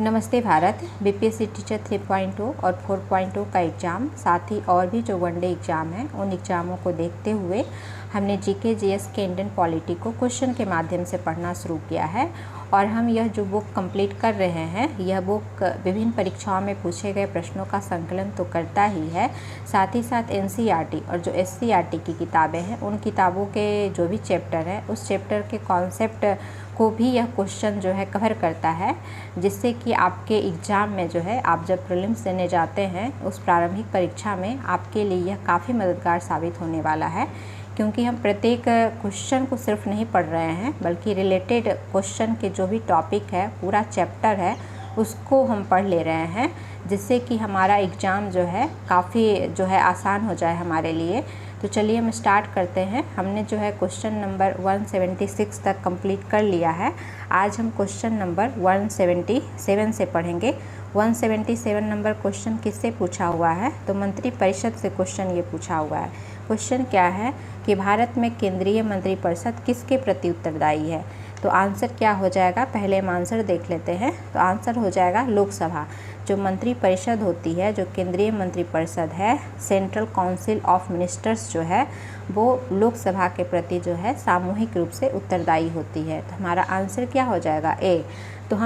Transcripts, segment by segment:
नमस्ते Bharat. BPSC teacher 3.0 और 4.0 का एग्ज़ाम, साथ ही और भी जो वनडे एग्ज़ाम हैं उन एग्ज़ामों को देखते हुए हमने जीके जीएस के इंडियन पॉलिटी को क्वेश्चन के माध्यम से पढ़ना शुरू किया है। और हम यह जो बुक कंप्लीट कर रहे हैं, यह बुक विभिन्न परीक्षाओं में पूछे गए प्रश्नों का संकलन तो करता ही है, साथ ही साथ एनसीईआरटी और जो एससीईआरटी की किताबें हैं उन किताबों के जो भी चैप्टर है उस चैप्टर के कॉन्सेप्ट को भी यह क्वेश्चन जो है कवर करता है, जिससे कि आपके एग्ज़ाम में जो है आप जब प्रीलिम्स देने जाते हैं उस प्रारंभिक परीक्षा में आपके लिए यह काफ़ी मददगार साबित होने वाला है। क्योंकि हम प्रत्येक क्वेश्चन को सिर्फ नहीं पढ़ रहे हैं, बल्कि रिलेटेड क्वेश्चन के जो भी टॉपिक है, पूरा चैप्टर है, उसको हम पढ़ ले रहे हैं, जिससे कि हमारा एग्ज़ाम जो है काफ़ी जो है आसान हो जाए हमारे लिए। तो चलिए हम स्टार्ट करते हैं। हमने जो है क्वेश्चन नंबर 176 तक कंप्लीट कर लिया है। आज हम क्वेश्चन नंबर 177 से पढ़ेंगे। 177 नंबर क्वेश्चन किससे पूछा हुआ है? तो मंत्री परिषद से क्वेश्चन ये पूछा हुआ है। क्वेश्चन क्या है कि भारत में केंद्रीय मंत्रिपरिषद किसके प्रति उत्तरदायी है? तो आंसर क्या हो जाएगा, पहले हम आंसर देख लेते हैं। तो आंसर हो जाएगा लोकसभा। जो मंत्रिपरिषद होती है, जो केंद्रीय मंत्रिपरिषद है, सेंट्रल काउंसिल ऑफ मिनिस्टर्स जो है, वो लोकसभा के प्रति जो है सामूहिक रूप से उत्तरदायी होती है। तो हमारा आंसर क्या हो जाएगा? ए। तो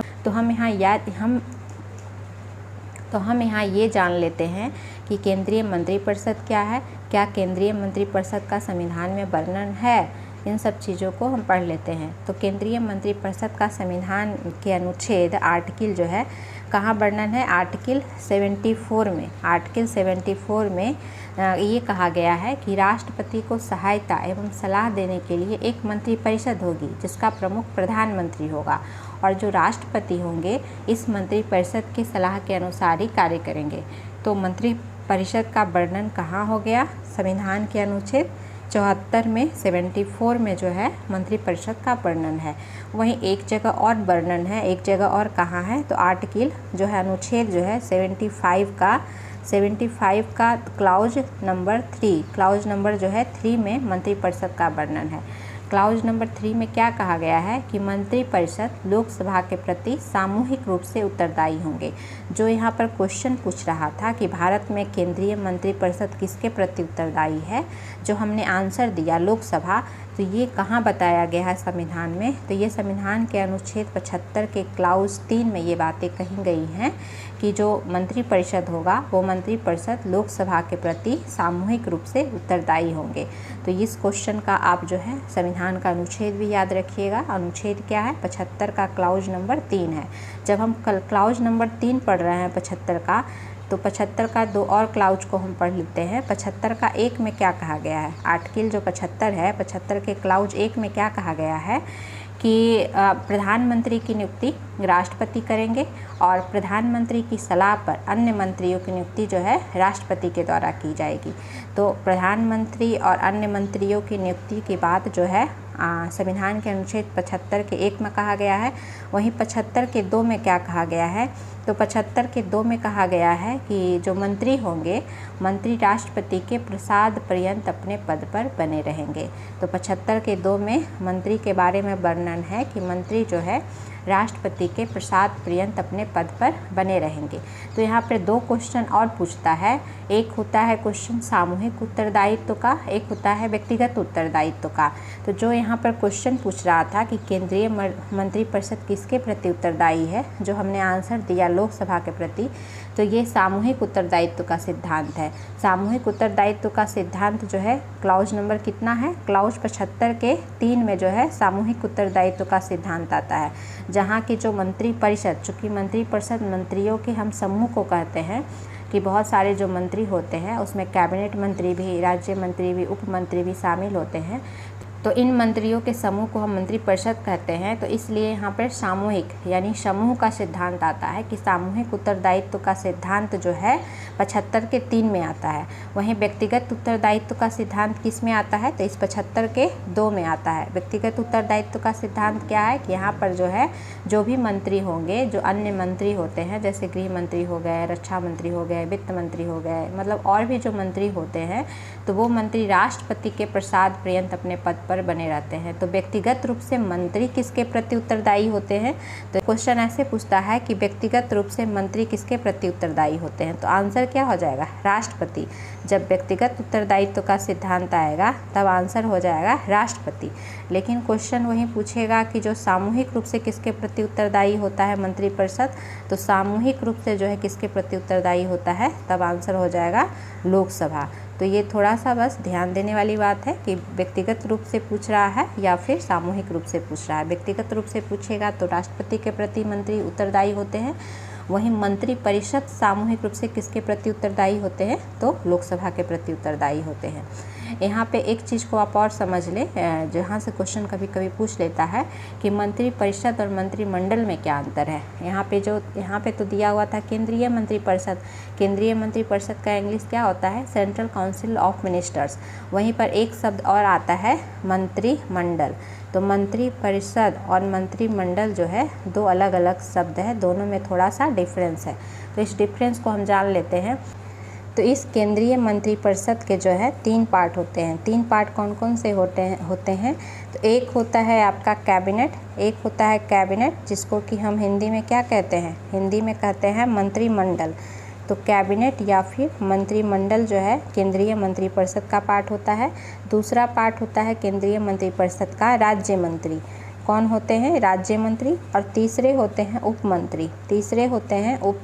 हम यहाँ ये जान लेते हैं कि केंद्रीय मंत्रिपरिषद क्या है, क्या केंद्रीय मंत्रिपरिषद का संविधान में वर्णन है, इन सब चीज़ों को हम पढ़ लेते हैं। तो केंद्रीय मंत्रिपरिषद का संविधान के अनुच्छेद आर्टिकल जो है कहाँ वर्णन है? आर्टिकल 74 में। आर्टिकल 74 में ये कहा गया है कि राष्ट्रपति को सहायता एवं सलाह देने के लिए एक मंत्रिपरिषद होगी, जिसका प्रमुख प्रधानमंत्री होगा, और जो राष्ट्रपति होंगे इस मंत्रिपरिषद की सलाह के अनुसार ही कार्य करेंगे। तो मंत्रिपरिषद का वर्णन कहाँ हो गया? संविधान के अनुच्छेद 74 में, 74 में जो है मंत्रिपरिषद का वर्णन है। वहीं एक जगह और वर्णन है, एक जगह और कहाँ है? तो आर्टिकल जो है अनुच्छेद जो है 75 का क्लाउज नंबर 3, क्लाउज नंबर जो है 3 में मंत्रिपरिषद का वर्णन है। क्लाउज नंबर 3 में क्या कहा गया है कि मंत्रिपरिषद लोकसभा के प्रति सामूहिक रूप से उत्तरदायी होंगे। जो यहाँ पर क्वेश्चन पूछ रहा था कि भारत में केंद्रीय मंत्रिपरिषद किसके प्रति उत्तरदायी है, जो हमने आंसर दिया लोकसभा, तो ये कहाँ बताया गया है संविधान में? तो ये संविधान के अनुच्छेद 75 के क्लाउज 3 में ये बातें कही गई हैं कि जो मंत्रिपरिषद होगा वो मंत्रिपरिषद लोकसभा के प्रति सामूहिक रूप से उत्तरदायी होंगे। तो इस क्वेश्चन का आप जो है संविधान का अनुच्छेद भी याद रखिएगा। अनुच्छेद क्या है? 75 का क्लाउज नंबर 3 है। जब हम कल क्लाउज नंबर 3 पढ़ रहे हैं 75 का, तो 75 का 2 और क्लाउज को हम पढ़ लेते हैं। 75 का 1 में क्या कहा गया है? आर्टिकल जो 75 है, 75 के क्लाउज 1 में क्या कहा गया है कि प्रधानमंत्री की नियुक्ति राष्ट्रपति करेंगे, और प्रधानमंत्री की सलाह पर अन्य मंत्रियों की नियुक्ति जो है राष्ट्रपति के द्वारा की जाएगी। तो प्रधानमंत्री और अन्य मंत्रियों की नियुक्ति की बात जो है संविधान के अनुच्छेद 75 के 1 में कहा गया है। वहीं 75 के 2 में क्या कहा गया है? तो 75 के 2 में कहा गया है कि जो मंत्री होंगे, मंत्री राष्ट्रपति के प्रसाद पर्यंत अपने पद पर बने रहेंगे। तो 75 के 2 में मंत्री के बारे में वर्णन है कि मंत्री जो है राष्ट्रपति के प्रसाद पर्यंत अपने पद पर बने रहेंगे। तो यहाँ पर 2 क्वेश्चन और पूछता है। एक होता है क्वेश्चन सामूहिक उत्तरदायित्व का, एक होता है व्यक्तिगत उत्तरदायित्व का। तो जो यहाँ पर क्वेश्चन पूछ रहा था कि केंद्रीय मंत्रिपरिषद किसके प्रति उत्तरदायी है, जो हमने आंसर दिया लोकसभा के प्रति, तो ये सामूहिक उत्तरदायित्व का सिद्धांत है। सामूहिक उत्तरदायित्व का सिद्धांत जो है क्लाउज नंबर कितना है? क्लाउज 75 के 3 में जो है सामूहिक उत्तरदायित्व का सिद्धांत आता है, जहाँ की जो मंत्रिपरिषद, चूँकि मंत्रिपरिषद मंत्रियों के हम समूह को कहते हैं कि बहुत सारे जो मंत्री होते हैं उसमें कैबिनेट मंत्री भी, राज्य मंत्री भी, उप मंत्री भी शामिल होते हैं। तो इन मंत्रियों के समूह को हम मंत्रिपरिषद कहते हैं। तो इसलिए यहाँ पर सामूहिक यानी समूह का सिद्धांत आता है कि सामूहिक उत्तरदायित्व का सिद्धांत जो है 75 के 3 में आता है। वहीं व्यक्तिगत उत्तरदायित्व का सिद्धांत किस में आता है, तो इस 75 के 2 में आता है। व्यक्तिगत उत्तरदायित्व का सिद्धांत क्या है कि यहाँ पर जो है जो भी मंत्री होंगे, जो अन्य मंत्री होते हैं, जैसे गृह मंत्री हो गए, रक्षा मंत्री हो गए, वित्त मंत्री हो गए, मतलब और भी जो मंत्री होते हैं, तो वो मंत्री राष्ट्रपति के प्रसाद पर्यंत अपने पद पर बने रहते हैं। तो व्यक्तिगत रूप से मंत्री किसके प्रति उत्तरदायी होते हैं, तो क्वेश्चन ऐसे पूछता है कि व्यक्तिगत रूप से मंत्री किसके प्रति उत्तरदायी होते हैं, तो आंसर क्या हो जाएगा, राष्ट्रपति। जब व्यक्तिगत उत्तरदायित्व का सिद्धांत आएगा तब आंसर हो जाएगा राष्ट्रपति। लेकिन क्वेश्चन वही पूछेगा कि जो सामूहिक रूप से किसके प्रति उत्तरदायी होता है मंत्रिपरिषद, तो सामूहिक रूप से जो है किसके प्रति उत्तरदायी होता है, तब आंसर हो जाएगा लोकसभा। तो ये थोड़ा सा बस ध्यान देने वाली बात है कि व्यक्तिगत रूप से पूछ रहा है या फिर सामूहिक रूप से पूछ रहा है। व्यक्तिगत रूप से पूछेगा तो राष्ट्रपति के प्रति मंत्री उत्तरदायी होते हैं, वहीं मंत्रिपरिषद सामूहिक रूप से किसके प्रति उत्तरदायी होते हैं, तो लोकसभा के प्रति उत्तरदायी होते हैं। यहाँ पे एक चीज़ को आप और समझ लें, जहाँ से क्वेश्चन कभी कभी पूछ लेता है कि मंत्रिपरिषद और मंत्रिमंडल में क्या अंतर है। यहाँ पे तो दिया हुआ था केंद्रीय मंत्रिपरिषद। केंद्रीय मंत्रिपरिषद का इंग्लिश क्या होता है, सेंट्रल काउंसिल ऑफ मिनिस्टर्स। वहीं पर एक शब्द और आता है मंत्रिमंडल। तो मंत्रिपरिषद और मंत्रिमंडल जो है दो अलग अलग शब्द है, दोनों में थोड़ा सा डिफरेंस है। तो इस डिफरेंस को हम जान लेते हैं। तो इस केंद्रीय मंत्रिपरिषद के जो है 3 पार्ट होते हैं। 3 पार्ट कौन कौन से होते हैं, तो एक होता है आपका कैबिनेट, एक होता है कैबिनेट जिसको कि हम हिंदी में क्या कहते हैं, हिंदी में कहते हैं मंत्रिमंडल। तो कैबिनेट या फिर मंत्रिमंडल जो है केंद्रीय मंत्रिपरिषद का पार्ट होता है। दूसरा पार्ट होता है केंद्रीय मंत्रिपरिषद का राज्य मंत्री। कौन होते हैं, राज्य मंत्री। और तीसरे होते हैं उप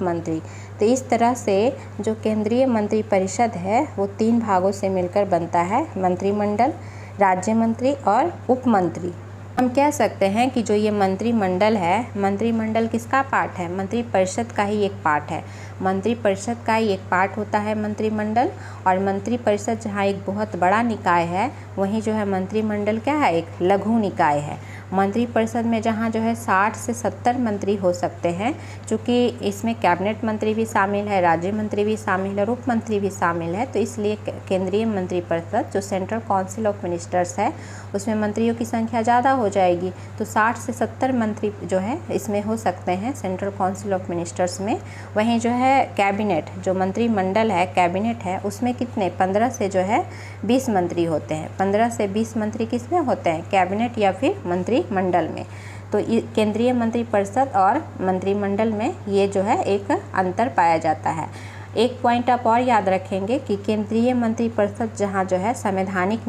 मंत्री। तो इस तरह से जो केंद्रीय मंत्रिपरिषद है वो 3 भागों से मिलकर बनता है, मंत्रिमंडल, राज्य मंत्री और उप मंत्री। हम कह सकते हैं कि जो ये मंत्रिमंडल है, मंत्रिमंडल किसका पार्ट है, मंत्रिपरिषद का ही एक पार्ट है। मंत्रिपरिषद का ही एक पार्ट होता है मंत्रिमंडल। और मंत्रिपरिषद जहाँ एक बहुत बड़ा निकाय है, वहीं जो है मंत्रिमंडल क्या है, एक लघु निकाय है। मंत्रिपरिषद में जहाँ जो है 60 से 70 मंत्री हो सकते हैं, चूँकि इसमें कैबिनेट मंत्री भी शामिल है, राज्य मंत्री भी शामिल है और उप मंत्री भी शामिल है। तो इसलिए केंद्रीय मंत्रिपरिषद जो सेंट्रल काउंसिल ऑफ मिनिस्टर्स है, उसमें मंत्रियों की संख्या ज़्यादा हो जाएगी। तो 60 से 70 मंत्री जो है इसमें हो सकते हैं सेंट्रल काउंसिल ऑफ मिनिस्टर्स में। वहीं जो है कैबिनेट, जो मंत्रिमंडल है, कैबिनेट है, उसमें कितने 15 से जो है 20 मंत्री होते हैं। 15 से 20 मंत्री किस में होते हैं, कैबिनेट या फिर मंत्रिमंडल में। तो केंद्रीय मंत्रिपरिषद और मंत्रिमंडल में ये जो है एक अंतर पाया जाता है। एक पॉइंट आप और याद रखेंगे कि केंद्रीय मंत्रिपरिषद जहाँ जो है संवैधानिक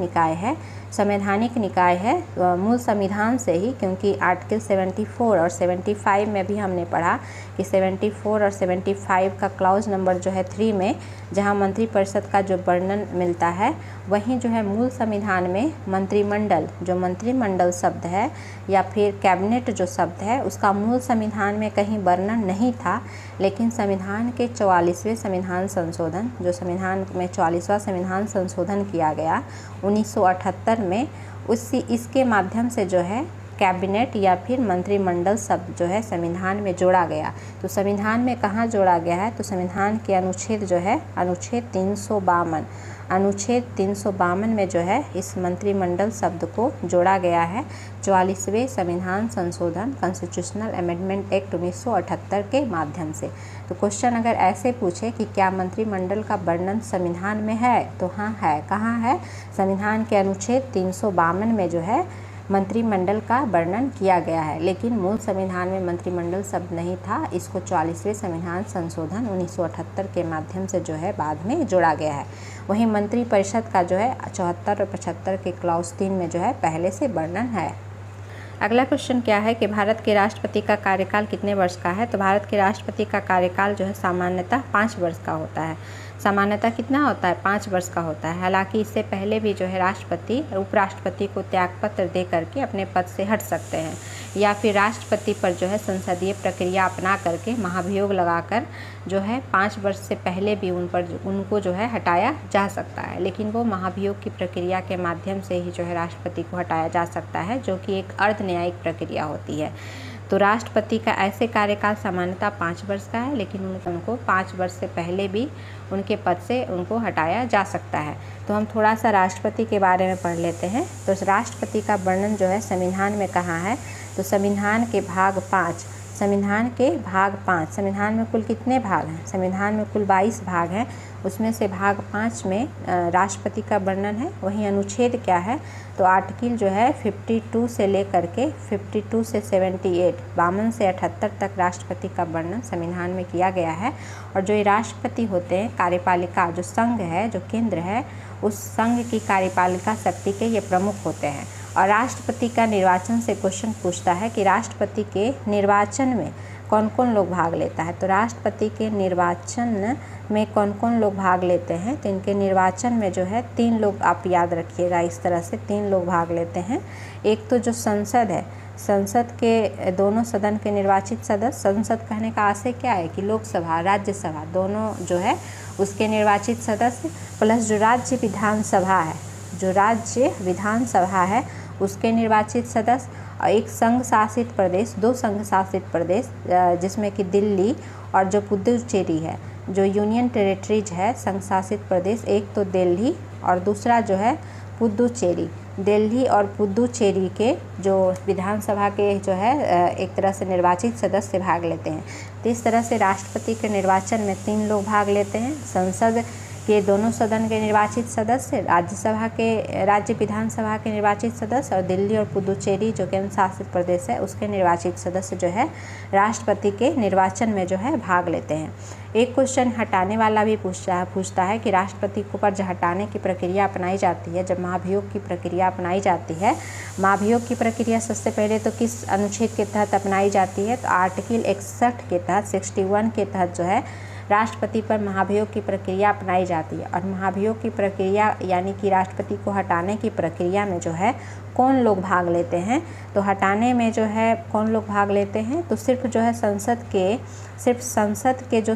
निकाय है मूल संविधान से ही, क्योंकि आर्टिकल 74 और 75 में भी हमने पढ़ा कि 74 और 75 का क्लाउज नंबर जो है 3 में जहाँ मंत्रिपरिषद का जो वर्णन मिलता है, वहीं जो है मूल संविधान में मंत्रिमंडल, जो मंत्रिमंडल शब्द है या फिर कैबिनेट जो शब्द है, उसका मूल संविधान में कहीं वर्णन नहीं था। लेकिन संविधान के 44वें संविधान संशोधन, जो संविधान में 44वां संविधान संशोधन किया गया 1978 में, इसके माध्यम से जो है कैबिनेट या फिर मंत्रिमंडल शब्द जो है संविधान में जोड़ा गया। तो संविधान में कहाँ जोड़ा गया है, तो संविधान के अनुच्छेद जो है अनुच्छेद 352 में जो है इस मंत्रिमंडल शब्द को जोड़ा गया है 44वें संविधान संशोधन कॉन्स्टिट्यूशनल अमेंडमेंट एक्ट 1978 के माध्यम से। तो क्वेश्चन अगर ऐसे पूछे कि क्या मंत्रिमंडल का वर्णन संविधान में है, तो हाँ है। कहाँ है, संविधान के अनुच्छेद 352 में जो है मंत्रिमंडल का वर्णन किया गया है। लेकिन मूल संविधान में मंत्रिमंडल शब्द नहीं था, इसको 44वें संविधान संशोधन 1978 के माध्यम से जो है बाद में जोड़ा गया है। वहीं मंत्रिपरिषद का जो है 74 और 75 के क्लाउज 3 में जो है पहले से वर्णन है। अगला क्वेश्चन क्या है कि भारत के राष्ट्रपति का कार्यकाल कितने वर्ष का है। तो भारत के राष्ट्रपति का कार्यकाल जो है सामान्यतः 5 वर्ष का होता है। सामान्यतः कितना होता है, 5 वर्ष का होता है। हालांकि इससे पहले भी जो है राष्ट्रपति उपराष्ट्रपति को त्यागपत्र दे करके अपने पद से हट सकते हैं, या फिर राष्ट्रपति पर जो है संसदीय प्रक्रिया अपना करके महाभियोग लगाकर जो है 5 वर्ष से पहले भी उनको जो है हटाया जा सकता है। लेकिन वो महाभियोग की प्रक्रिया के माध्यम से ही जो है राष्ट्रपति को हटाया जा सकता है, जो कि एक अर्ध न्यायिक प्रक्रिया होती है। तो राष्ट्रपति का ऐसे कार्यकाल सामान्यतः 5 वर्ष का है, लेकिन उनको 5 वर्ष से पहले भी उनके पद से उनको हटाया जा सकता है। तो हम थोड़ा सा राष्ट्रपति के बारे में पढ़ लेते हैं। तो राष्ट्रपति का वर्णन जो है संविधान में कहाँ है, तो संविधान के भाग 5, संविधान में कुल कितने भाग हैं, संविधान में कुल 22 भाग हैं, उसमें से भाग 5 में राष्ट्रपति का वर्णन है। वहीं अनुच्छेद क्या है, तो आर्टिकल जो है 52 से लेकर के 52 से 78, 52 से 78 तक राष्ट्रपति का वर्णन संविधान में किया गया है। और जो ये राष्ट्रपति होते हैं, कार्यपालिका जो संघ है, जो केंद्र है, उस संघ की कार्यपालिका शक्ति के ये प्रमुख होते हैं। और राष्ट्रपति का निर्वाचन से क्वेश्चन पूछता है कि राष्ट्रपति के निर्वाचन में कौन कौन लोग भाग लेता है। तो राष्ट्रपति के निर्वाचन में कौन कौन लोग भाग लेते हैं, तो इनके निर्वाचन में जो है 3 लोग, आप याद रखिएगा, इस तरह से 3 लोग भाग लेते हैं। एक तो जो संसद है, संसद के दोनों सदन के निर्वाचित सदस्य, संसद कहने का आशय क्या है कि लोकसभा, राज्यसभा दोनों जो है उसके निर्वाचित सदस्य, प्लस जो राज्य विधानसभा है, जो राज्य विधानसभा है उसके निर्वाचित सदस्य, और एक संघ शासित प्रदेश, 2 संघ शासित प्रदेश जिसमें कि दिल्ली और जो पुडुचेरी है, जो यूनियन टेरिटरीज है संघ शासित प्रदेश, एक तो दिल्ली और दूसरा जो है पुडुचेरी। दिल्ली और पुडुचेरी के जो विधानसभा के जो है एक तरह से निर्वाचित सदस्य भाग लेते हैं। तो इस तरह से राष्ट्रपति के निर्वाचन में 3 लोग भाग लेते हैं, संसद के दोनों सदन के निर्वाचित सदस्य, राज्यसभा के, राज्य विधानसभा के निर्वाचित सदस्य, और दिल्ली और पुडुचेरी जो केंद्र शासित प्रदेश है उसके निर्वाचित सदस्य जो है राष्ट्रपति के निर्वाचन में जो है भाग लेते हैं। एक क्वेश्चन हटाने वाला भी पूछता है कि राष्ट्रपति को पर हटाने की प्रक्रिया अपनाई जाती है, जब महाभियोग की प्रक्रिया अपनाई जाती है। महाभियोग की प्रक्रिया सबसे पहले तो किस अनुच्छेद के तहत अपनाई जाती है, तो आर्टिकल 61 के तहत, 61 के तहत जो है राष्ट्रपति पर महाभियोग की प्रक्रिया अपनाई जाती है। और महाभियोग की प्रक्रिया यानी कि राष्ट्रपति को हटाने की प्रक्रिया में जो है कौन लोग भाग लेते हैं, तो हटाने में जो है कौन लोग भाग लेते हैं, तो सिर्फ जो है संसद के जो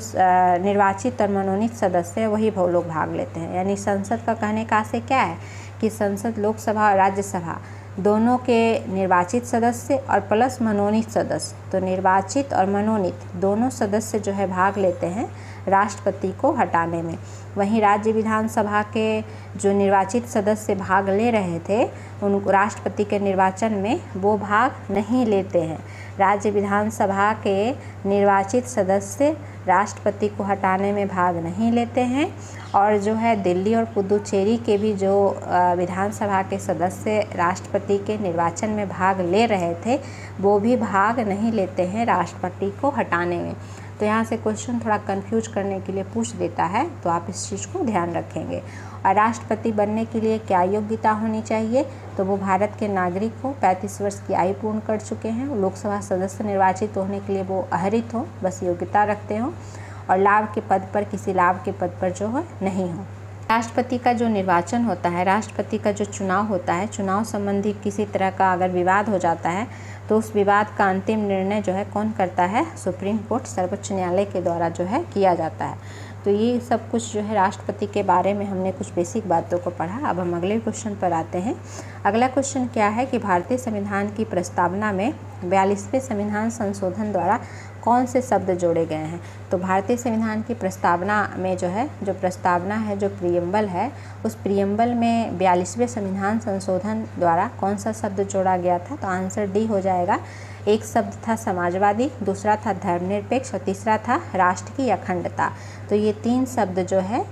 निर्वाचित और मनोनीत सदस्य है वही लोग भाग लेते हैं। यानी संसद का कहने का आशय क्या है कि संसद, लोकसभा और राज्यसभा दोनों के निर्वाचित सदस्य और प्लस मनोनीत सदस्य, तो निर्वाचित और मनोनीत दोनों सदस्य जो है भाग लेते हैं राष्ट्रपति को हटाने में। वहीं राज्य विधानसभा के जो निर्वाचित सदस्य भाग ले रहे थे उन राष्ट्रपति के निर्वाचन में वो भाग नहीं लेते हैं। राज्य विधानसभा के निर्वाचित सदस्य राष्ट्रपति को हटाने में भाग नहीं लेते हैं। और जो है दिल्ली और पुडुचेरी के भी जो विधानसभा के सदस्य राष्ट्रपति के निर्वाचन में भाग ले रहे थे वो भी भाग नहीं लेते हैं राष्ट्रपति को हटाने में। तो यहाँ से क्वेश्चन थोड़ा कंफ्यूज करने के लिए पूछ देता है, तो आप इस चीज़ को ध्यान रखेंगे। और राष्ट्रपति बनने के लिए क्या योग्यता होनी चाहिए, तो वो भारत के नागरिक हो, 35 वर्ष की आयु पूर्ण कर चुके हैं, लोकसभा सदस्य निर्वाचित होने के लिए वो अहरित हो, बस योग्यता रखते हो, और लाभ के पद पर, किसी लाभ के पद पर जो है नहीं हो। राष्ट्रपति का जो निर्वाचन होता है, राष्ट्रपति का जो चुनाव होता है, चुनाव संबंधी किसी तरह का अगर विवाद हो जाता है तो उस विवाद का अंतिम निर्णय जो है कौन करता है, सुप्रीम कोर्ट, सर्वोच्च न्यायालय के द्वारा जो है किया जाता है। तो ये सब कुछ जो है राष्ट्रपति के बारे में हमने कुछ बेसिक बातों को पढ़ा। अब हम अगले क्वेश्चन पर आते हैं। अगला क्वेश्चन क्या है कि भारतीय संविधान की प्रस्तावना में 42वें संविधान संशोधन द्वारा कौन से शब्द जोड़े गए हैं। तो भारतीय संविधान की प्रस्तावना में जो है, जो प्रस्तावना है, जो प्रियम्बल है, उस प्रियम्बल में 42वें संविधान संशोधन द्वारा कौन सा शब्द जोड़ा गया था, तो आंसर डी हो जाएगा। एक शब्द था समाजवादी, दूसरा था धर्मनिरपेक्ष और तीसरा था राष्ट्र की अखंडता। तो ये 3 शब्द जो है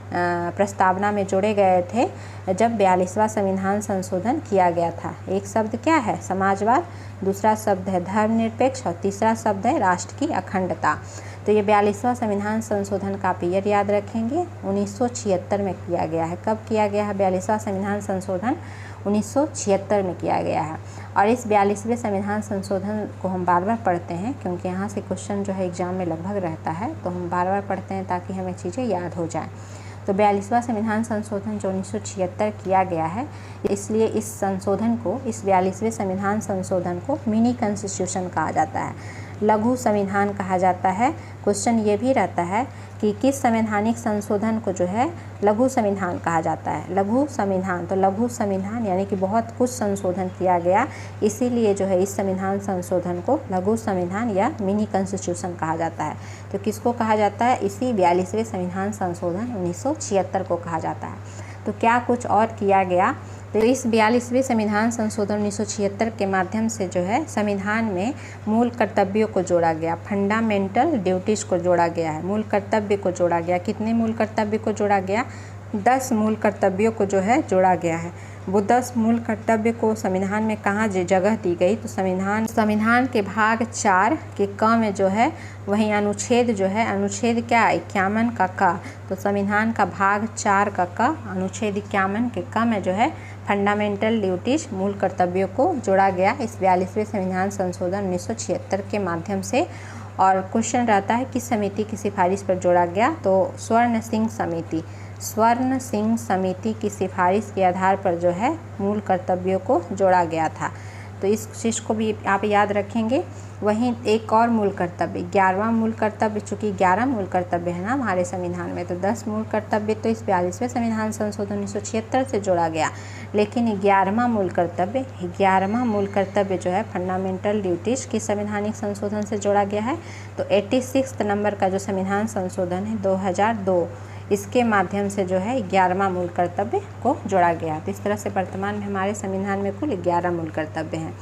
प्रस्तावना में जोड़े गए थे जब 42वां संविधान संशोधन किया गया था। एक शब्द क्या है, समाजवाद, दूसरा शब्द है धर्मनिरपेक्ष और तीसरा शब्द है राष्ट्र की अखंडता। तो ये 42वां संविधान संशोधन का आप ईयर याद रखेंगे, 1976 में किया गया है। कब किया गया है 42वां संविधान संशोधन? 1976 में किया गया है। और इस 42वें संविधान संशोधन को हम बार बार पढ़ते हैं क्योंकि यहाँ से क्वेश्चन जो है एग्जाम में लगभग रहता है, तो हम बार बार पढ़ते हैं ताकि हमें चीज़ें याद हो जाएं। तो 42वां संविधान संशोधन जो 1976 किया गया है, इसलिए इस संशोधन को, इस 42वें संविधान संशोधन को मिनी कॉन्स्टिट्यूशन कहा जाता है। लघु संविधान कहा जाता है। क्वेश्चन ये भी रहता है कि किस संवैधानिक संशोधन को जो है लघु संविधान कहा जाता है। लघु संविधान, तो लघु संविधान यानी कि बहुत कुछ संशोधन किया गया, इसीलिए जो है इस संविधान संशोधन को लघु संविधान या मिनी कॉन्स्टिट्यूशन कहा जाता है। तो किसको कहा जाता है? इसी 42वें संविधान संशोधन 1976 को कहा जाता है। तो क्या कुछ और किया गया? तो इस 42वें संविधान संशोधन 1976 के माध्यम से जो है संविधान में मूल कर्तव्यों को जोड़ा गया, फंडामेंटल ड्यूटीज़ को जोड़ा गया है, मूल कर्तव्य को जोड़ा गया। कितने मूल कर्तव्य को जोड़ा गया? 10 मूल कर्तव्यों को जो है जोड़ा गया है। वो 10 मूल कर्तव्य को संविधान में कहाँ जगह दी गई? तो संविधान के भाग 4 के क में जो है वहीं अनुच्छेद जो है, अनुच्छेद क्या? 51 का क। तो संविधान का भाग 4 का क, अनुच्छेद 51 के क में जो है फंडामेंटल ड्यूटीज, मूल कर्तव्यों को जोड़ा गया इस 42वें संविधान संशोधन 1976 के माध्यम से। और क्वेश्चन रहता है किस समिति की सिफारिश पर जोड़ा गया? तो स्वर्ण सिंह समिति की सिफारिश के आधार पर जो है मूल कर्तव्यों को जोड़ा गया था। तो इस चीज़ को भी आप याद रखेंगे। वहीं एक और मूल कर्तव्य, 11वां मूल कर्तव्य, चूँकि 11 मूल कर्तव्य है ना हमारे संविधान में, तो 10 मूल कर्तव्य तो इस 42वें संविधान संशोधन 1976 से जोड़ा गया, लेकिन 11वां मूल कर्तव्य जो है फंडामेंटल ड्यूटीज़ की संवैधानिक संशोधन से जोड़ा गया है। तो 86 नंबर का जो संविधान संशोधन है 2002, इसके माध्यम से जो है 11वां मूल कर्तव्य को जोड़ा गया। तो इस तरह से वर्तमान में हमारे संविधान में कुल 11 मूल कर्तव्य हैं।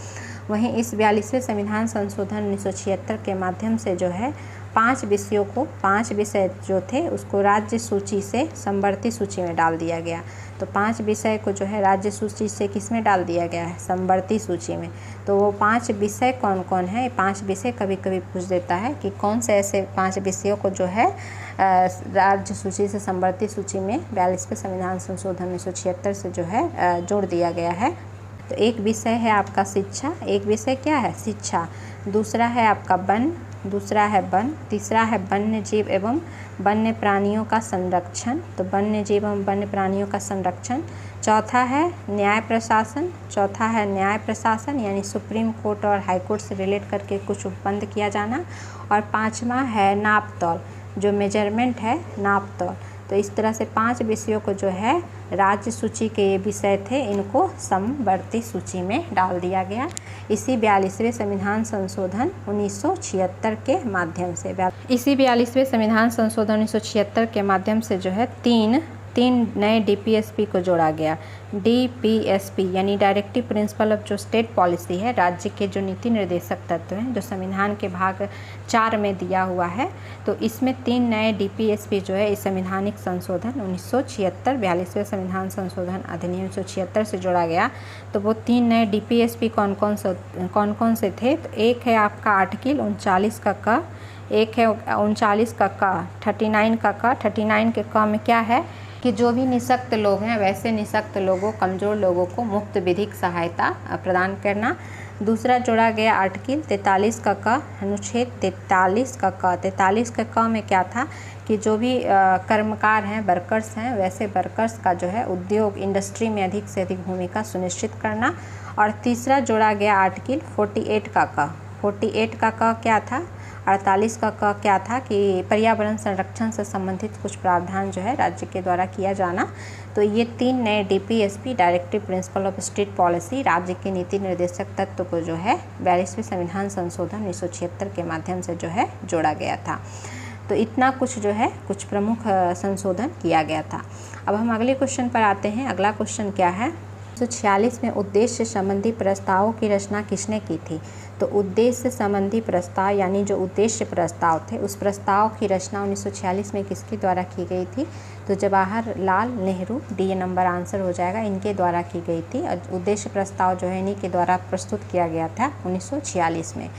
वहीं इस 42वें संविधान संशोधन 1976 के माध्यम से जो है 5 विषय जो थे उसको राज्य सूची से समवर्ती सूची में डाल दिया गया। तो 5 विषय को जो है राज्य सूची से किस में डाल दिया गया है? समवर्ती सूची में। तो वो 5 विषय कौन कौन है? 5 विषय कभी कभी पूछ देता है कि कौन से ऐसे 5 विषयों को जो है राज्य सूची से समवर्ती सूची में 42वें संविधान संशोधन 1976 से जो है जोड़ दिया गया है। तो एक विषय है आपका शिक्षा, एक विषय क्या है? शिक्षा। दूसरा है आपका वन, तीसरा है वन्य जीव एवं वन्य प्राणियों का संरक्षण, तो वन्य जीव एवं वन्य प्राणियों का संरक्षण। चौथा है न्याय प्रशासन यानी सुप्रीम कोर्ट और हाई कोर्ट से रिलेट करके कुछ उपबंध किया जाना। और 5वां है नाप तौल, जो मेजरमेंट है नाप तौल। तो इस तरह से 5 विषयों को जो है राज्य सूची के ये विषय थे, इनको समवर्ती सूची में डाल दिया गया इसी 42वें संविधान संशोधन 1976 के माध्यम से। इसी 42वें संविधान संशोधन 1976 के माध्यम से जो है तीन नए DPSP को जोड़ा गया। DPSP यानी डायरेक्टिव प्रिंसिपल ऑफ जो स्टेट पॉलिसी है, राज्य के जो नीति निर्देशक तत्व हैं, जो संविधान के भाग 4 में दिया हुआ है। तो इसमें 3 नए DPSP जो है इस संवैधानिक संशोधन 1976 42वें संविधान संशोधन अधिनियम 1976 से जोड़ा गया। तो वो 3 नए DPSP कौन कौन से थे? तो एक है आपका आर्टिकल 39 का क, एक है 39 का क, 39 का क। 39 के क में क्या है कि जो भी निःशक्त लोग हैं वैसे निःशक्त लोगों, कमज़ोर लोगों को मुफ्त विधिक सहायता प्रदान करना। दूसरा जोड़ा गया आर्टिकल 43 का क, अनुच्छेद 43 का क। 43 के क में क्या था कि जो भी कर्मकार हैं, वर्कर्स हैं, वैसे वर्कर्स का जो है उद्योग इंडस्ट्री में अधिक से अधिक भूमिका सुनिश्चित करना। और तीसरा जोड़ा गया आर्टिकल 48 का क। 48 का क क्या था? 48 का क क्या था कि पर्यावरण संरक्षण से संबंधित कुछ प्रावधान जो है राज्य के द्वारा किया जाना। तो ये 3 नए DPSP directive principle of state policy राज्य के नीति निर्देशक तत्व को जो है 42वें संविधान संशोधन 1976 के माध्यम से जो है जोड़ा गया था। तो इतना कुछ जो है कुछ प्रमुख संशोधन किया गया था। अब हम अगले क्वेश्चन पर आते हैं। अगला क्वेश्चन क्या है? 1946 में उद्देश्य संबंधी प्रस्तावों की रचना किसने की थी? तो उद्देश्य संबंधी प्रस्ताव यानी जो उद्देश्य प्रस्ताव थे, उस प्रस्ताव की रचना 1946 में किसके द्वारा की गई थी? तो Jawaharlal Nehru, D number answer हो जाएगा, इनके द्वारा की गई थी। और उद्देश्य प्रस्ताव जो है इन्हीं के द्वारा प्रस्तुत किया गया था 1946 में।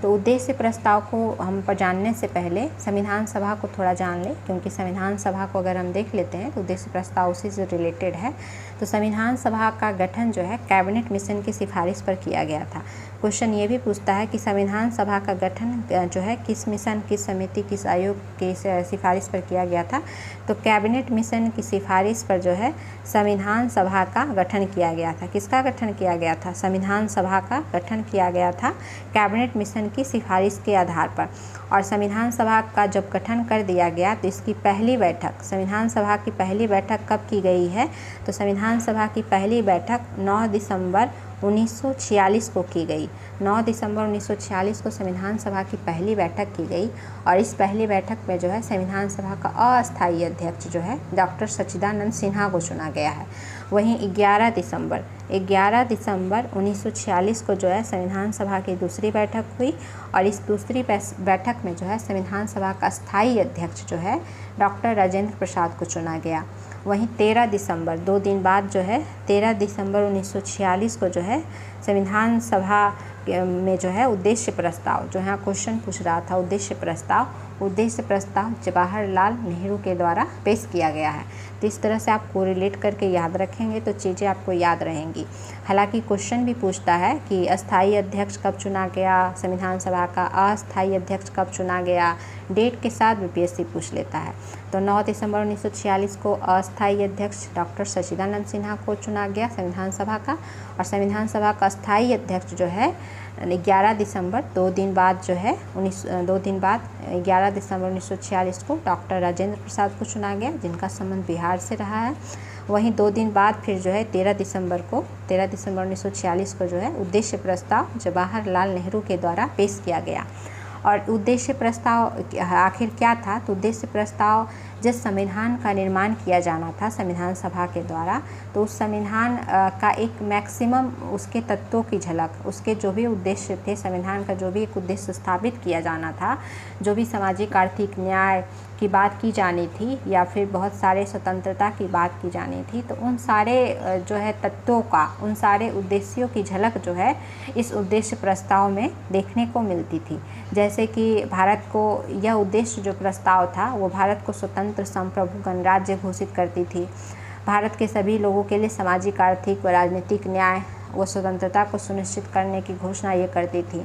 तो उद्देश्य प्रस्ताव को हम पर जानने से पहले संविधान सभा को थोड़ा जान लें, क्योंकि संविधान सभा को अगर हम देख लेते हैं तो उद्देश्य प्रस्ताव उसी से रिलेटेड है। तो संविधान सभा का गठन जो है कैबिनेट मिशन की सिफारिश पर किया गया था। क्वेश्चन ये भी पूछता है कि संविधान सभा का गठन जो है किस मिशन, किस समिति, किस आयोग की सिफारिश पर किया गया था? तो कैबिनेट मिशन की सिफारिश पर जो है संविधान सभा का गठन किया गया था। किसका गठन किया गया था? संविधान सभा का गठन किया गया था कैबिनेट मिशन कमीशन की सिफारिश के आधार पर। और संविधान सभा का जब गठन कर दिया गया तो इसकी पहली बैठक, संविधान सभा की पहली बैठक कब की गई है? तो संविधान सभा की पहली बैठक 9 दिसंबर 1946 को की गई। 9 दिसंबर 1946 को संविधान सभा की पहली बैठक की गई और इस पहली बैठक में जो है संविधान सभा का अस्थायी अध्यक्ष जो है डॉक्टर सच्चिदानंद सिन्हा को चुना गया है। वहीं 11 दिसंबर 1946 को जो है संविधान सभा की दूसरी बैठक हुई और इस दूसरी बैठक में जो है संविधान सभा का स्थायी अध्यक्ष जो है डॉक्टर राजेंद्र प्रसाद को चुना गया। वहीं 13 दिसंबर 2 दिन बाद जो है 13 दिसंबर 1946 को जो है संविधान सभा में जो है उद्देश्य प्रस्ताव, जो यहाँ क्वेश्चन पूछ रहा था उद्देश्य प्रस्ताव जवाहरलाल नेहरू के द्वारा पेश किया गया है। तो इस तरह से आप कोरिलेट करके याद रखेंगे तो चीज़ें आपको याद रहेंगी। हालांकि क्वेश्चन भी पूछता है कि अस्थायी अध्यक्ष कब चुना गया, संविधान सभा का अस्थायी अध्यक्ष कब चुना गया, डेट के साथ बीपीएससी पूछ लेता है। तो 9 दिसंबर 1946 को अस्थायी अध्यक्ष डॉक्टर सच्चिदानंद सिन्हा को चुना गया संविधान सभा का और संविधान सभा का स्थायी अध्यक्ष जो है 11 दिसंबर 2 दिन बाद 11 दिसंबर 1946 को डॉक्टर राजेंद्र प्रसाद को चुना गया, जिनका संबंध बिहार से रहा है। वहीं 2 दिन बाद फिर जो है 13 दिसंबर 1946 को जो है उद्देश्य प्रस्ताव जवाहरलाल नेहरू के द्वारा पेश किया गया। और उद्देश्य प्रस्ताव आखिर क्या था? तो उद्देश्य प्रस्ताव जिस संविधान का निर्माण किया जाना था संविधान सभा के द्वारा, तो उस संविधान का एक मैक्सिमम उसके तत्वों की झलक, उसके जो भी उद्देश्य थे, संविधान का जो भी एक उद्देश्य स्थापित किया जाना था, जो भी सामाजिक आर्थिक न्याय की बात की जानी थी या फिर बहुत सारे स्वतंत्रता की बात की जानी थी, तो उन सारे जो है तत्वों का, उन सारे उद्देश्यों की झलक जो है इस उद्देश्य प्रस्ताव में देखने को मिलती थी। जैसे कि भारत को यह उद्देश्य जो प्रस्ताव था वो भारत को स्वतंत्र संप्रभु गणराज्य घोषित करती थी। भारत के सभी लोगों के लिए सामाजिक आर्थिक व राजनीतिक न्याय व स्वतंत्रता को सुनिश्चित करने की घोषणा ये करती थी।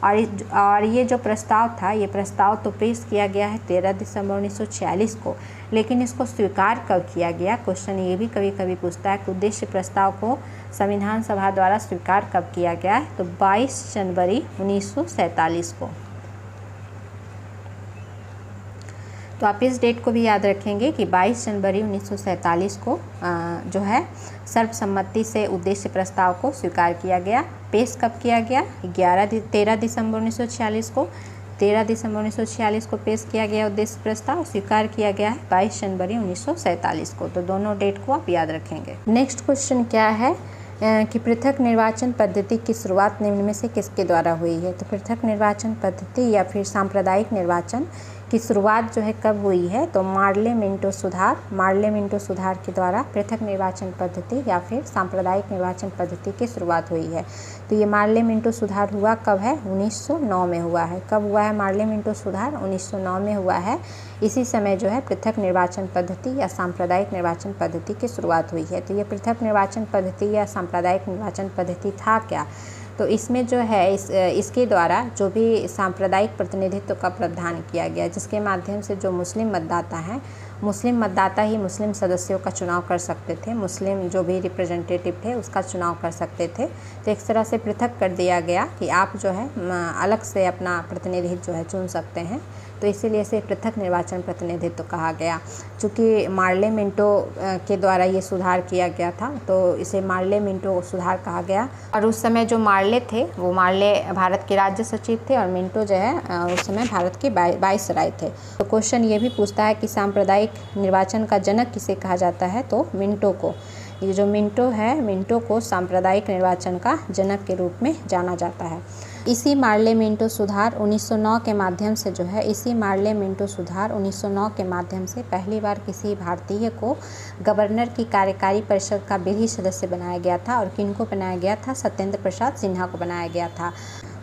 और ये जो प्रस्ताव था, ये प्रस्ताव तो पेश किया गया है 13 दिसंबर 1946 को, लेकिन इसको स्वीकार कब किया गया? क्वेश्चन ये भी कभी कभी पूछता है कि उद्देश्य प्रस्ताव को संविधान सभा द्वारा स्वीकार कब किया गया है? तो 22 जनवरी 1947 को। तो आप इस डेट को भी याद रखेंगे कि 22 जनवरी 1947 को जो है सर्वसम्मति से उद्देश्य प्रस्ताव को स्वीकार किया गया। पेश कब किया गया? 13 दिसंबर 1946 को। 13 दिसंबर 1946 को पेश किया गया उद्देश्य प्रस्ताव, स्वीकार किया गया है 22 जनवरी 1947 को। तो दोनों डेट को आप याद रखेंगे। नेक्स्ट क्वेश्चन क्या है कि पृथक निर्वाचन पद्धति की शुरुआत निम्न में से किसके द्वारा हुई है? तो पृथक निर्वाचन पद्धति या फिर सांप्रदायिक निर्वाचन की शुरुआत जो है कब हुई है? तो मार्ले मिंटो सुधार के द्वारा पृथक निर्वाचन पद्धति या फिर सांप्रदायिक निर्वाचन पद्धति की शुरुआत हुई है। तो ये मार्ले मिंटो सुधार हुआ कब है? 1909 में हुआ है। कब हुआ है मार्ले मिंटो सुधार? 1909 में हुआ है। इसी समय जो है पृथक निर्वाचन पद्धति या सांप्रदायिक निर्वाचन पद्धति की शुरुआत हुई है। तो ये पृथक निर्वाचन पद्धति या सांप्रदायिक निर्वाचन पद्धति था क्या? तो इसमें जो है इसके द्वारा जो भी सांप्रदायिक प्रतिनिधित्व का प्रावधान किया गया, जिसके माध्यम से जो मुस्लिम मतदाता ही मुस्लिम सदस्यों का चुनाव कर सकते थे, मुस्लिम जो भी रिप्रेजेंटेटिव थे उसका चुनाव कर सकते थे। तो एक तरह से पृथक कर दिया गया कि आप जो है अलग से अपना प्रतिनिधित्व जो है चुन सकते हैं। तो इसीलिए इसे पृथक निर्वाचन प्रतिनिधित्व कहा गया। चूँकि मार्ले मिंटो के द्वारा ये सुधार किया गया था तो इसे मार्ले मिंटो सुधार कहा गया। और उस समय जो मार्ले थे वो मार्ले भारत के राज्य सचिव थे और मिंटो जो है उस समय भारत के वाइसराय थे। तो क्वेश्चन ये भी पूछता है कि सांप्रदायिक निर्वाचन का जनक किसे कहा जाता है? तो मिंटो को। ये जो मिंटो है, मिंटो को सांप्रदायिक निर्वाचन का जनक के रूप में जाना जाता है। इसी मार्ले मिंटो सुधार 1909 के माध्यम से जो है मार्ले मिंटो सुधार 1909 के माध्यम से पहली बार किसी भारतीय को गवर्नर की कार्यकारी परिषद का विधि सदस्य बनाया गया था। और किनको बनाया गया था? सत्येंद्र प्रसाद सिन्हा को बनाया गया था।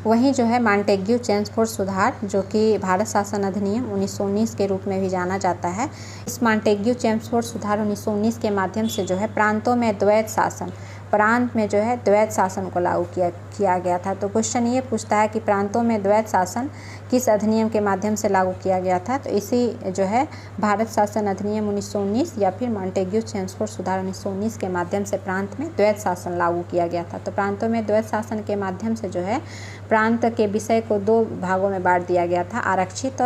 वहीं जो है मॉन्टेग्यू चेम्सफोर्ड सुधार, जो कि भारत शासन अधिनियम 1919 के रूप में भी जाना जाता है, इस मॉन्टेग्यू चेम्सफोर्ड सुधार 1919 के माध्यम से जो है प्रांतों में द्वैत शासन, प्रांत में जो है द्वैत शासन को लागू किया गया था। तो क्वेश्चन ये पूछता है कि प्रांतों में द्वैत शासन किस अधिनियम के माध्यम से लागू किया गया था। तो इसी जो है भारत शासन अधिनियम 1919 या फिर मॉन्टेग्यू चेम्सफोर्ड सुधार 1919 के माध्यम से प्रांत में द्वैत शासन लागू किया गया था। तो प्रांतों में द्वैत शासन के माध्यम से जो है प्रांत के विषय को दो भागों में बांट दिया गया था, आरक्षित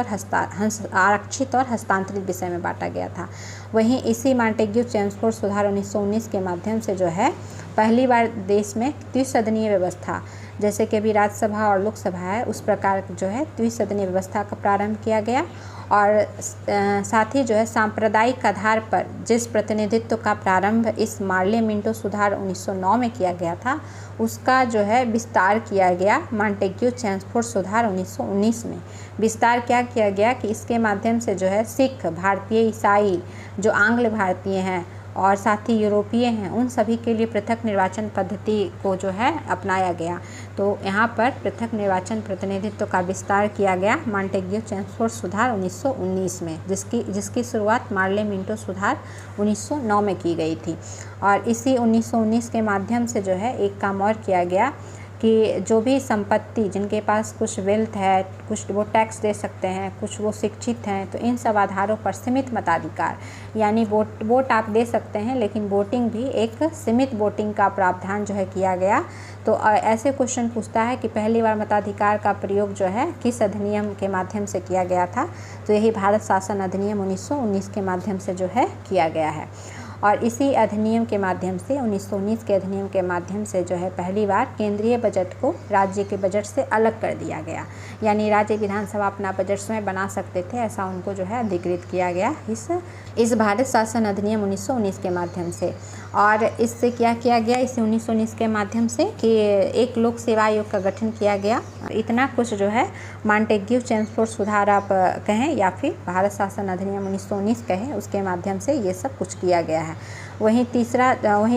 और हस्तांतरित विषय में बांटा गया था। वहीं इसी मॉन्टेग्यू चेम्सफोर्ड सुधार 1919 के माध्यम से जो है पहली बार देश में द्विसदनीय व्यवस्था, जैसे कि अभी राज्यसभा और लोकसभा है उस प्रकार जो है द्विसदनीय व्यवस्था का प्रारंभ किया गया। और साथ ही जो है सांप्रदायिक आधार पर जिस प्रतिनिधित्व का प्रारंभ इस मार्ले मिंटो सुधार 1909 में किया गया था उसका जो है विस्तार किया गया मॉन्टेग्यू चेम्सफोर्ड सुधार 1919 में। विस्तार क्या किया गया कि इसके माध्यम से जो है सिख, भारतीय ईसाई, जो आंग्ल भारतीय हैं और साथ ही यूरोपीय हैं, उन सभी के लिए पृथक निर्वाचन पद्धति को जो है अपनाया गया। तो यहाँ पर पृथक निर्वाचन प्रतिनिधित्व का विस्तार किया गया मॉन्टेग्यू चेम्सफोर्ड सुधार 1919 में, जिसकी शुरुआत मार्ले मिंटो सुधार 1909 में की गई थी। और इसी 1919 के माध्यम से जो है एक काम और किया गया कि जो भी संपत्ति, जिनके पास कुछ वेल्थ है, कुछ वो टैक्स दे सकते हैं, कुछ वो शिक्षित हैं, तो इन सब आधारों पर सीमित मताधिकार, यानी वोट आप दे सकते हैं लेकिन वोटिंग भी एक सीमित वोटिंग का प्रावधान जो है किया गया। तो ऐसे क्वेश्चन पूछता है कि पहली बार मताधिकार का प्रयोग जो है किस अधिनियम के माध्यम से किया गया था। तो यही भारत शासन अधिनियम 1919 के माध्यम से जो है किया गया है। और इसी अधिनियम के माध्यम से 1919 के अधिनियम के माध्यम से जो है पहली बार केंद्रीय बजट को राज्य के बजट से अलग कर दिया गया, यानी राज्य विधानसभा अपना बजट स्वयं बना सकते थे, ऐसा उनको जो है अधिकृत किया गया इस भारत शासन अधिनियम 1919 के माध्यम से। और इससे क्या किया गया इस 1919 के माध्यम से कि एक लोक सेवा आयोग का गठन किया गया। इतना कुछ जो है मॉन्टेग्यू चेम्सफोर्ड सुधार आप कहें या फिर भारत शासन अधिनियम 1919 कहें, उसके माध्यम से ये सब कुछ किया गया है। वहीं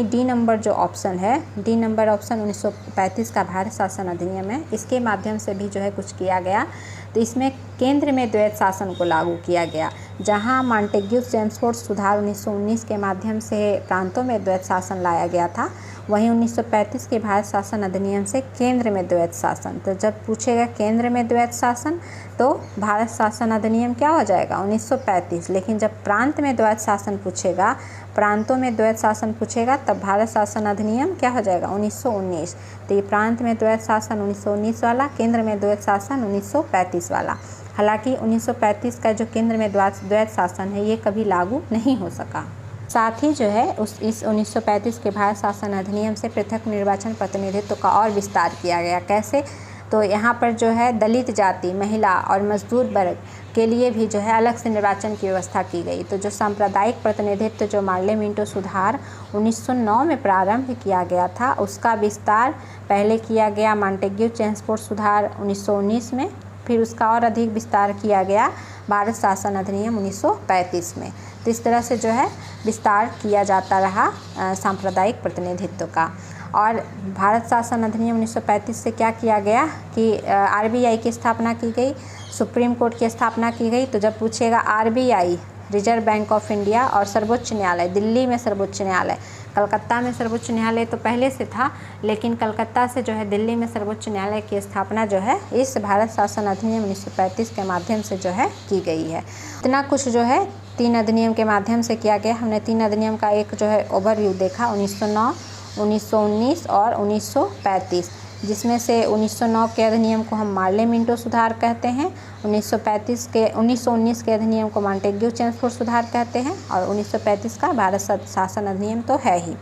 डी नंबर जो ऑप्शन है, डी नंबर ऑप्शन 1935 का भारत शासन अधिनियम है, इसके माध्यम से भी जो है कुछ किया गया। तो इसमें केंद्र में द्वैत शासन को लागू किया गया। जहां मॉन्टेग्यू चेम्सफोर्ड सुधार 1919 के माध्यम से प्रांतों में द्वैत शासन लाया गया था, वहीं 1935 के भारत शासन अधिनियम से केंद्र में द्वैत शासन। तो जब पूछेगा केंद्र में द्वैत शासन तो भारत शासन अधिनियम क्या हो जाएगा 1935, लेकिन जब प्रांत में द्वैत शासन पूछेगा, प्रांतों में द्वैत शासन पूछेगा, तब भारत शासन अधिनियम क्या हो जाएगा 1919। तो ये प्रांत में द्वैत शासन 1919 वाला, केंद्र में द्वैत शासन 1935 वाला। हालांकि 1935 का जो केंद्र में द्वैत शासन है ये कभी लागू नहीं हो सका। साथ ही जो है इस 1935 के भारत शासन अधिनियम से पृथक निर्वाचन प्रतिनिधित्व का और विस्तार किया गया। कैसे? तो यहाँ पर जो है दलित जाति, महिला और मजदूर वर्ग के लिए भी जो है अलग से निर्वाचन की व्यवस्था की गई। तो जो सांप्रदायिक प्रतिनिधित्व जो मार्ले मिंटो सुधार 1909 में प्रारंभ किया गया था, उसका विस्तार पहले किया गया मॉन्टेग्यू चेम्सफोर्ड सुधार 1919 में, फिर उसका और अधिक विस्तार किया गया भारत शासन अधिनियम 1935 में। तो इस तरह से जो है विस्तार किया जाता रहा सांप्रदायिक प्रतिनिधित्व का। और भारत शासन अधिनियम 1935 से क्या किया गया कि आरबीआई की स्थापना की गई, सुप्रीम कोर्ट की स्थापना की गई। तो जब पूछेगा RBI, reserve bank of India और सर्वोच्च न्यायालय, दिल्ली में सर्वोच्च न्यायालय, कलकत्ता में सर्वोच्च न्यायालय तो पहले से था, लेकिन कलकत्ता से जो है दिल्ली में सर्वोच्च न्यायालय की स्थापना जो है इस भारत शासन अधिनियम 1935 के माध्यम से जो है की गई है। इतना कुछ जो है 3 अधिनियम के माध्यम से किया गया। हमने 3 अधिनियम का एक जो है ओवरव्यू देखा, 1909, 1919 और 1935, जिसमें से 1909 के अधिनियम को हम मार्ले मिंटो सुधार कहते हैं, 1919 के अधिनियम को मॉन्टेग्यू चेम्सफोर्ड सुधार कहते हैं, और 1935 का भारत शासन अधिनियम तो है ही।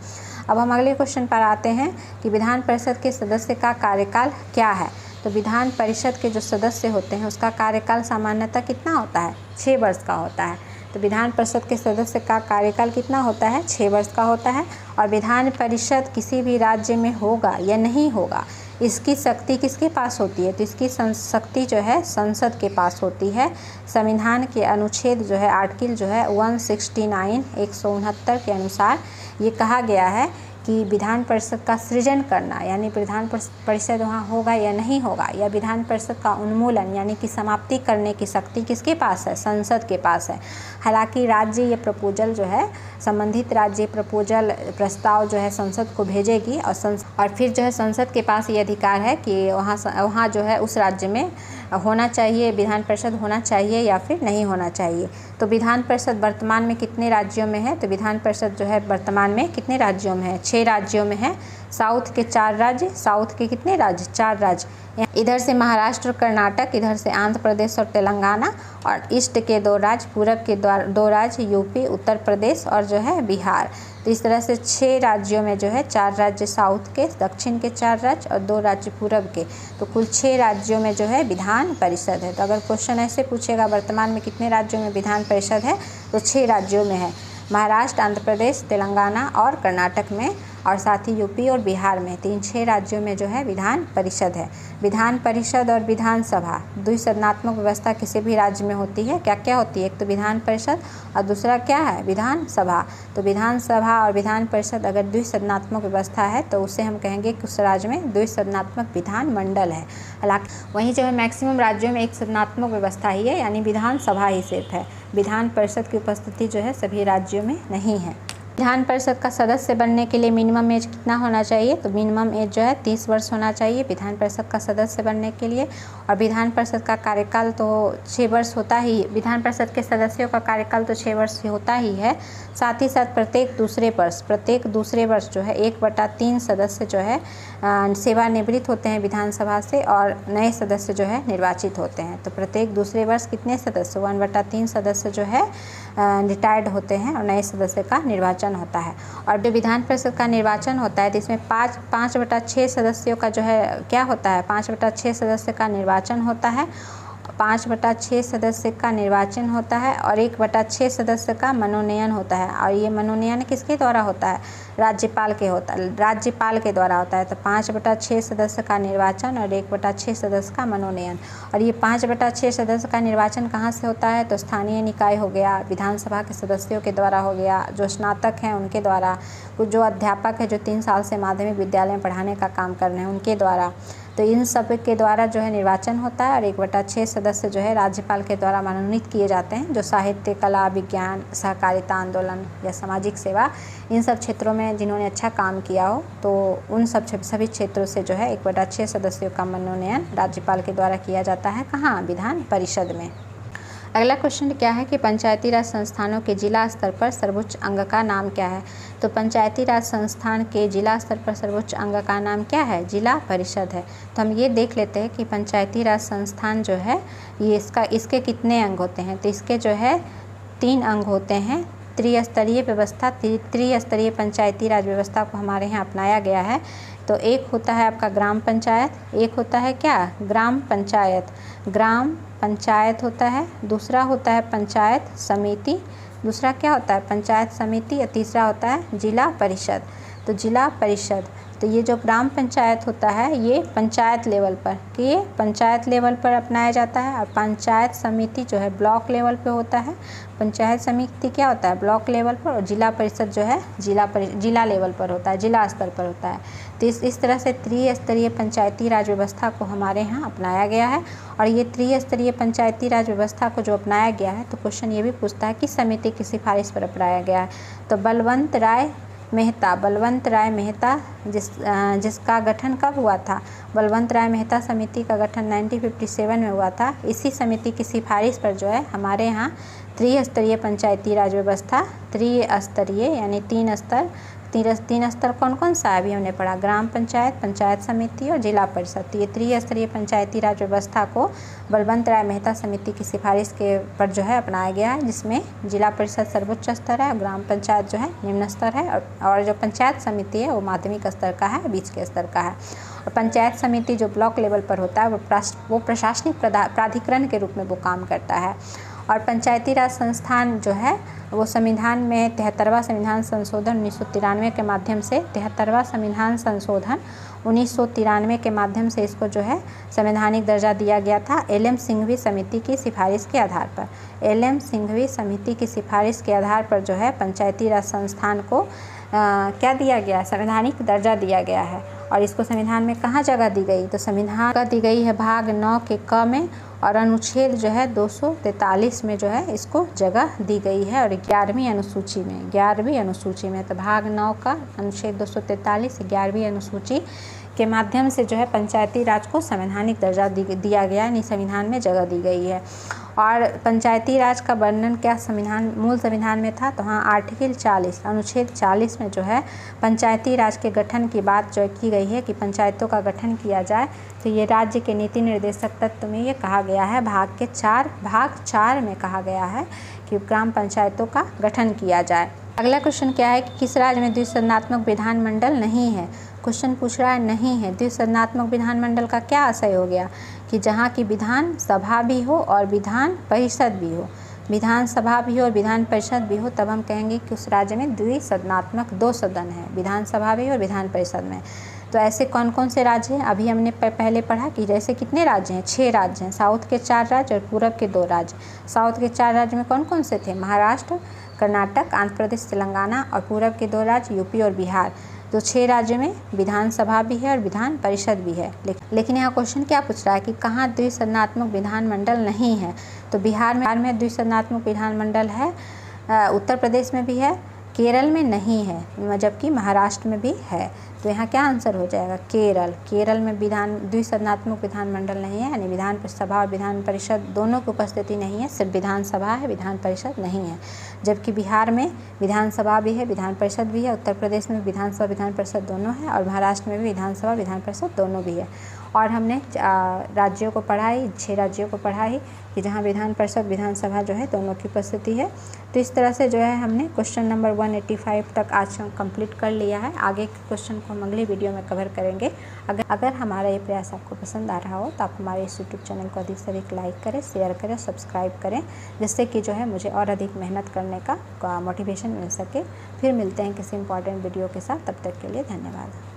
अब हम अगले क्वेश्चन पर आते हैं कि विधान परिषद के सदस्य का कार्यकाल क्या है। तो विधान परिषद के जो सदस्य होते हैं उसका कार्यकाल सामान्यतः कितना होता है, 6 वर्ष का होता है। तो विधान परिषद के सदस्य का कार्यकाल कितना होता है, 6 वर्ष का होता है। और विधान परिषद किसी भी राज्य में होगा या नहीं होगा, इसकी शक्ति किसके पास होती है, तो इसकी शक्ति जो है संसद के पास होती है। संविधान के अनुच्छेद जो है आर्टिकल जो है 169 169 के अनुसार ये कहा गया है कि विधान परिषद का सृजन करना यानी विधान परिषद वहाँ होगा या नहीं होगा, या विधान परिषद का उन्मूलन यानी कि समाप्ति करने की शक्ति किसके पास है, संसद के पास है। हालांकि राज्य ये प्रपोजल जो है, संबंधित राज्य प्रपोजल प्रस्ताव जो है संसद को भेजेगी और फिर जो है संसद के पास ये अधिकार है कि वहाँ जो है उस राज्य में होना चाहिए, विधान परिषद होना चाहिए या फिर नहीं होना चाहिए। तो विधान परिषद वर्तमान में कितने राज्यों में है, तो विधान परिषद जो है वर्तमान में कितने राज्यों में है, 6 राज्यों में है। साउथ के 4 राज्य, साउथ के कितने राज्य, 4 राज्य, इधर से महाराष्ट्र कर्नाटक, इधर से आंध्र प्रदेश और तेलंगाना, और ईस्ट के 2 राज्य, पूरब के 2 राज्य यूपी, उत्तर प्रदेश और जो है बिहार। तो इस तरह से 6 राज्यों में जो है 4 राज्य साउथ के, दक्षिण के 4 राज्य और 2 राज्य पूरब के, तो कुल 6 राज्यों में जो है विधान परिषद है। तो अगर क्वेश्चन ऐसे पूछेगा वर्तमान में कितने राज्यों में विधान परिषद है, तो 6 राज्यों में है, महाराष्ट्र, आंध्र प्रदेश, तेलंगाना और कर्नाटक में, और साथ ही यूपी और बिहार में। 6 राज्यों में जो है विधान परिषद है। विधान परिषद और विधानसभा द्विसदनात्मक व्यवस्था किसी भी राज्य में होती है। क्या क्या होती है, एक तो विधान परिषद और दूसरा क्या है, विधानसभा। तो विधानसभा और विधान परिषद अगर द्विसदनात्मक व्यवस्था है तो उसे हम कहेंगे कि उस राज्य में द्विसदनात्मक विधान मंडल है। हालांकि वहीं जो है मैक्सिमम राज्यों में एक सदनात्मक व्यवस्था ही है, यानी विधानसभा ही सिर्फ है। विधान परिषद की उपस्थिति जो है सभी राज्यों में नहीं है। विधान परिषद का सदस्य बनने के लिए मिनिमम एज कितना होना चाहिए, तो मिनिमम एज जो है 30 वर्ष होना चाहिए विधान परिषद का सदस्य बनने के लिए। और विधान परिषद का कार्यकाल तो 6 वर्ष होता ही, विधान परिषद के सदस्यों का कार्यकाल तो 6 वर्ष होता ही है। साथ ही साथ प्रत्येक दूसरे वर्ष जो है 1/3 सदस्य जो है सेवानिवृत्त होते हैं विधानसभा से, और नए सदस्य जो है निर्वाचित होते हैं। तो प्रत्येक दूसरे वर्ष कितने सदस्य, 1/3 सदस्य जो है रिटायर्ड होते हैं और नए सदस्य का निर्वाचन होता है। और जो विधान परिषद का निर्वाचन होता है तो इसमें 5/6 सदस्यों का जो है क्या होता है, 5/6 सदस्य का निर्वाचन होता है, 5/6 सदस्य का निर्वाचन होता है और 1/6 सदस्य का मनोनयन होता है। और ये मनोनयन किसके द्वारा होता है, राज्यपाल के द्वारा होता है। तो 5/6 सदस्य का निर्वाचन और 1/6 सदस्य का मनोनयन। और ये 5/6 सदस्य का निर्वाचन कहाँ से होता है, तो स्थानीय निकाय हो गया, विधानसभा के सदस्यों के द्वारा हो गया, जो स्नातक हैं उनके द्वारा, कुछ जो अध्यापक है जो 3 साल से माध्यमिक विद्यालय में पढ़ाने का काम कर रहे हैं उनके द्वारा। तो इन सब के द्वारा जो है निर्वाचन होता है। और 1/6 सदस्य जो है राज्यपाल के द्वारा मनोनीत किए जाते हैं, जो साहित्य, कला, विज्ञान, सहकारिता आंदोलन या सामाजिक सेवा, इन सब क्षेत्रों में जिन्होंने अच्छा काम किया हो, तो उन सभी क्षेत्रों से जो है 1/6 सदस्यों का मनोनयन राज्यपाल के द्वारा किया जाता है। कहाँ, विधान परिषद में। अगला क्वेश्चन क्या है कि पंचायती राज संस्थानों के जिला स्तर पर सर्वोच्च अंग का नाम क्या है। तो पंचायती राज संस्थान के जिला स्तर पर सर्वोच्च अंग का नाम क्या है, जिला परिषद है। तो हम ये देख लेते हैं कि पंचायती राज संस्थान जो है ये इसके कितने अंग होते हैं। तो इसके जो है 3 अंग होते हैं। त्रिस्तरीय व्यवस्था, त्रिस्तरीय पंचायती राज व्यवस्था को हमारे यहाँ अपनाया गया है। तो एक होता है आपका ग्राम पंचायत, एक होता है क्या, ग्राम पंचायत होता है, दूसरा होता है पंचायत समिति, दूसरा क्या होता है पंचायत समिति, और तीसरा होता है जिला परिषद। तो जिला परिषद, तो ये जो ग्राम पंचायत होता है ये पंचायत लेवल पर अपनाया जाता है। और पंचायत समिति जो है ब्लॉक लेवल पे होता है। पंचायत समिति क्या होता है, ब्लॉक लेवल पर। और जिला परिषद जो है जिला लेवल पर होता है, जिला स्तर पर होता है। तो इस तरह से त्रिस्तरीय पंचायती राज व्यवस्था को हमारे यहाँ अपनाया गया है। और ये त्रिस्तरीय पंचायती राज व्यवस्था को जो अपनाया गया है, तो क्वेश्चन ये भी पूछता है कि समिति की सिफारिश पर अपनाया गया है। तो बलवंत राय मेहता जिसका गठन कब हुआ था, बलवंत राय मेहता समिति का गठन 1957 में हुआ था। इसी समिति की सिफारिश पर जो है हमारे यहाँ त्रिस्तरीय पंचायती राज व्यवस्था, त्रिस्तरीय यानी 3 स्तर कौन कौन सा है अभी हमने पढ़ा, ग्राम पंचायत, पंचायत समिति और जिला परिषद। तो ये त्रिस्तरीय पंचायती राज व्यवस्था को बलवंत राय मेहता समिति की सिफारिश के पर जो है अपनाया गया है, जिसमें जिला परिषद सर्वोच्च स्तर है और ग्राम पंचायत जो है निम्न स्तर है, और जो पंचायत समिति है वो माध्यमिक स्तर का है, बीच के स्तर का है। और पंचायत समिति जो ब्लॉक लेवल पर होता है वो प्रशासनिक प्राधिकरण के रूप में वो काम करता है। और पंचायती राज संस्थान जो है वो संविधान में 73वां संविधान संशोधन 1993 के माध्यम से 73वां संविधान संशोधन 1993 के माध्यम से इसको जो है संवैधानिक दर्जा दिया गया था एल.एम. सिंघवी समिति की सिफारिश के आधार पर। एल.एम. सिंघवी समिति की सिफारिश के आधार पर जो है पंचायती राज संस्थान को क्या दिया गया, संवैधानिक दर्जा दिया गया है। और इसको संविधान में कहाँ जगह दी गई, तो संविधान का दी गई है भाग 9 के क में, और अनुच्छेद जो है 243 में जो है इसको जगह दी गई है, और 11वीं अनुसूची में तो भाग 9 का अनुच्छेद 243 11वीं अनुसूची के माध्यम से जो है पंचायती राज को संवैधानिक दर्जा दिया गया, यानी संविधान में जगह दी गई है। और पंचायती राज का वर्णन क्या मूल संविधान में था, तो हाँ आर्टिकल 40 अनुच्छेद 40 में जो है पंचायती राज के गठन की बात जो की गई है कि पंचायतों का गठन किया जाए। तो ये राज्य के नीति निर्देशक तत्व में ये कहा गया है, भाग 4 में कहा गया है कि ग्राम पंचायतों का गठन किया जाए। अगला क्वेश्चन क्या है कि किस राज्य में द्विसदनात्मक विधानमंडल नहीं है। क्वेश्चन पूछ रहा है नहीं है। द्विसदनात्मक विधानमंडल का क्या आशय हो गया कि जहाँ की विधान सभा भी हो और विधान परिषद भी हो, विधान सभा भी हो और विधान परिषद भी हो, तब हम कहेंगे कि उस राज्य में द्विसदनात्मक 2 सदन है, विधान सभा भी और विधान परिषद में। तो ऐसे कौन कौन से राज्य हैं, अभी हमने पहले पढ़ा कि जैसे कितने राज्य हैं, 6 राज्य हैं, साउथ के 4 राज्य और पूरब के 2 राज्य। साउथ के 4 राज्य में कौन कौन से थे, महाराष्ट्र, कर्नाटक, आंध्र प्रदेश, तेलंगाना, और पूरब के 2 राज्य यूपी और बिहार। तो 6 राज्यों में विधानसभा भी है और विधान परिषद भी है। लेकिन यहाँ क्वेश्चन क्या पूछ रहा है कि कहाँ द्विसदनात्मक विधानमंडल नहीं है, तो बिहार में द्विसदनात्मक विधानमंडल है, उत्तर प्रदेश में भी है, केरल में नहीं है, जबकि महाराष्ट्र में भी है। तो यहाँ क्या आंसर हो जाएगा, केरल में द्विसदनात्मक विधानमंडल नहीं है, यानी विधान सभा और विधान परिषद दोनों की उपस्थिति नहीं है, सिर्फ विधानसभा है, विधान परिषद नहीं है। जबकि बिहार में विधानसभा भी है, विधान परिषद भी है, उत्तर प्रदेश में विधानसभा विधान परिषद दोनों है, और महाराष्ट्र में भी विधानसभा विधान परिषद दोनों भी है। और हमने राज्यों को पढ़ाई, 6 राज्यों को पढ़ाई कि जहाँ विधान परिषद विधानसभा जो है दोनों की उपस्थिति है। तो इस तरह से जो है हमने क्वेश्चन नंबर 185 तक आज कंप्लीट कर लिया है। आगे के क्वेश्चन को हम अगली वीडियो में कवर करेंगे। अगर हमारा ये प्रयास आपको पसंद आ रहा हो तो आप हमारे इस यूट्यूब चैनल को अधिक से अधिक लाइक करें, शेयर करें, सब्सक्राइब करें, जिससे कि जो है मुझे और अधिक मेहनत करने का मोटिवेशन मिल सके। फिर मिलते हैं किसी इंपॉर्टेंट वीडियो के साथ, तब तक के लिए धन्यवाद।